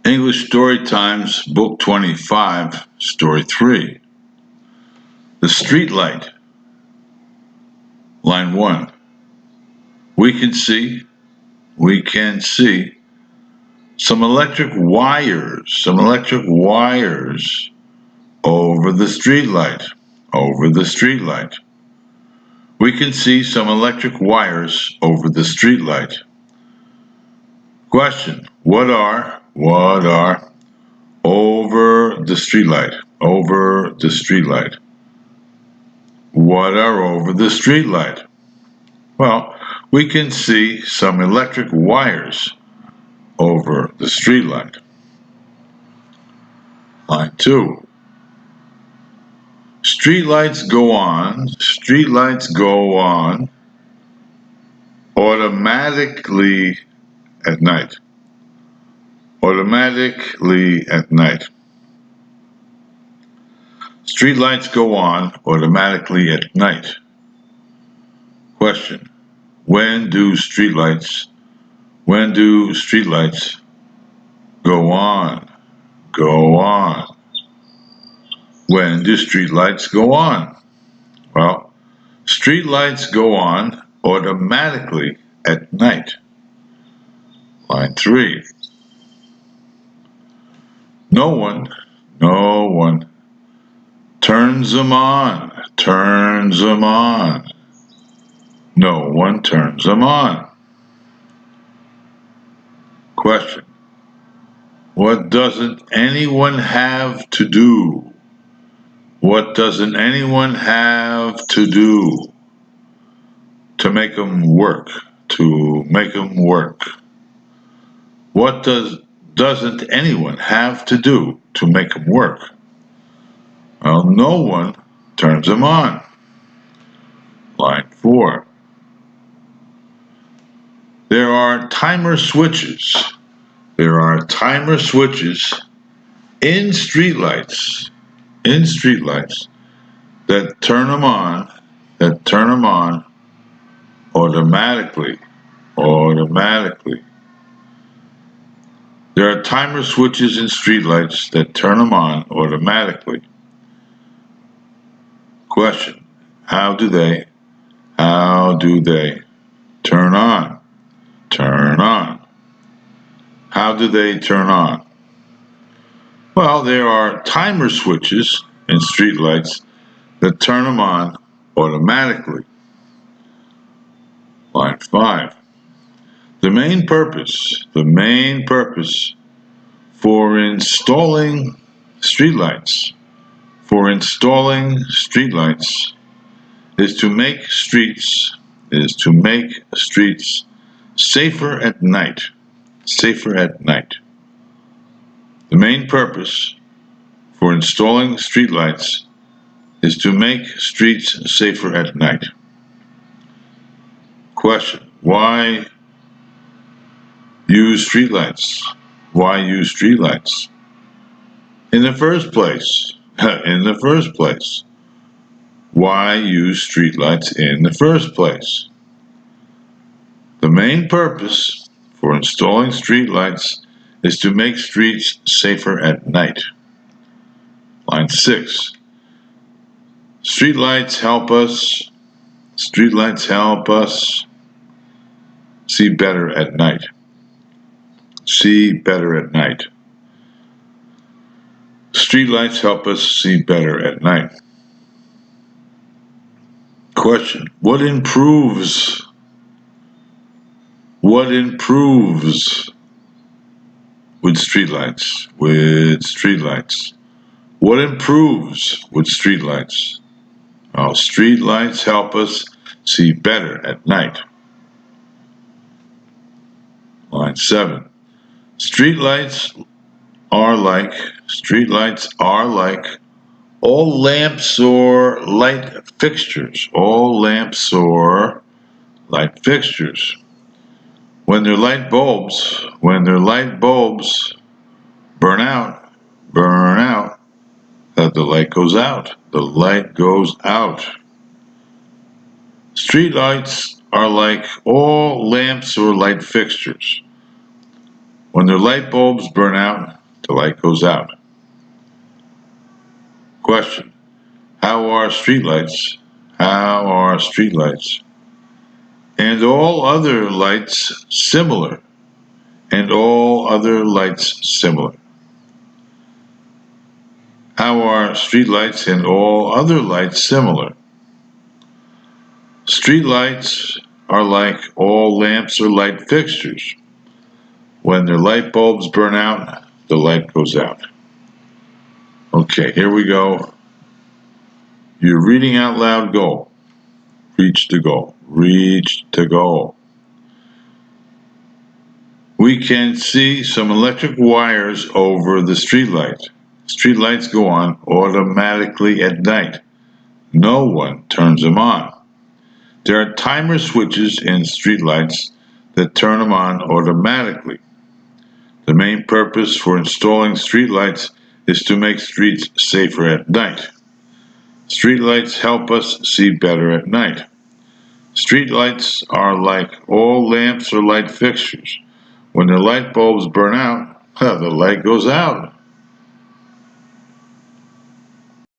English Story Times, Book 25, Story 3. The Street Light. Line 1. We can see some electric wires over the street light. We can see some electric wires over the street light. Question: What are over the street light? What are over the street light? Well, we can see some electric wires over the street light. Line 2. Streetlights go on automatically at night. Streetlights go on automatically at night. Question: When do streetlights go on? When do streetlights go on? Well, streetlights go on automatically at night. Line 3. No one turns them on. No one turns them on. Question: What doesn't anyone have to do? To make them work? What doesn't anyone have to do to make them work? Well, no one turns them on. Line 4. There are timer switches in streetlights that turn them on automatically. There are timer switches in streetlights that turn them on automatically. Question: How do they turn on? How do they turn on? Well, there are timer switches in streetlights that turn them on automatically. Line 5. The main purpose for installing streetlights is to make streets safer at night. The main purpose for installing streetlights is to make streets safer at night. Question: Why use streetlights? In the first place, why use streetlights in the first place? The main purpose for installing streetlights is to make streets safer at night. Line 6. Streetlights help us see better at night. Streetlights help us see better at night. Question: What improves with streetlights? What improves with streetlights? Well, streetlights help us see better at night. Line 7. Streetlights are like all lamps or light fixtures. When their light bulbs burn out, the light goes out. Streetlights are like all lamps or light fixtures. When their light bulbs burn out, the light goes out. Question: How are streetlights? How are streetlights and all other lights similar? And all other lights similar. How are streetlights and all other lights similar? Streetlights are like all lamps or light fixtures. When their light bulbs burn out, the light goes out. Okay, here we go. Your reading out loud goal. Reach the goal. Reach the goal. We can see some electric wires over the streetlight. Streetlights go on automatically at night. No one turns them on. There are timer switches in streetlights that turn them on automatically. The main purpose for installing streetlights is to make streets safer at night. Streetlights help us see better at night. Streetlights are like all lamps or light fixtures. When the light bulbs burn out, the light goes out.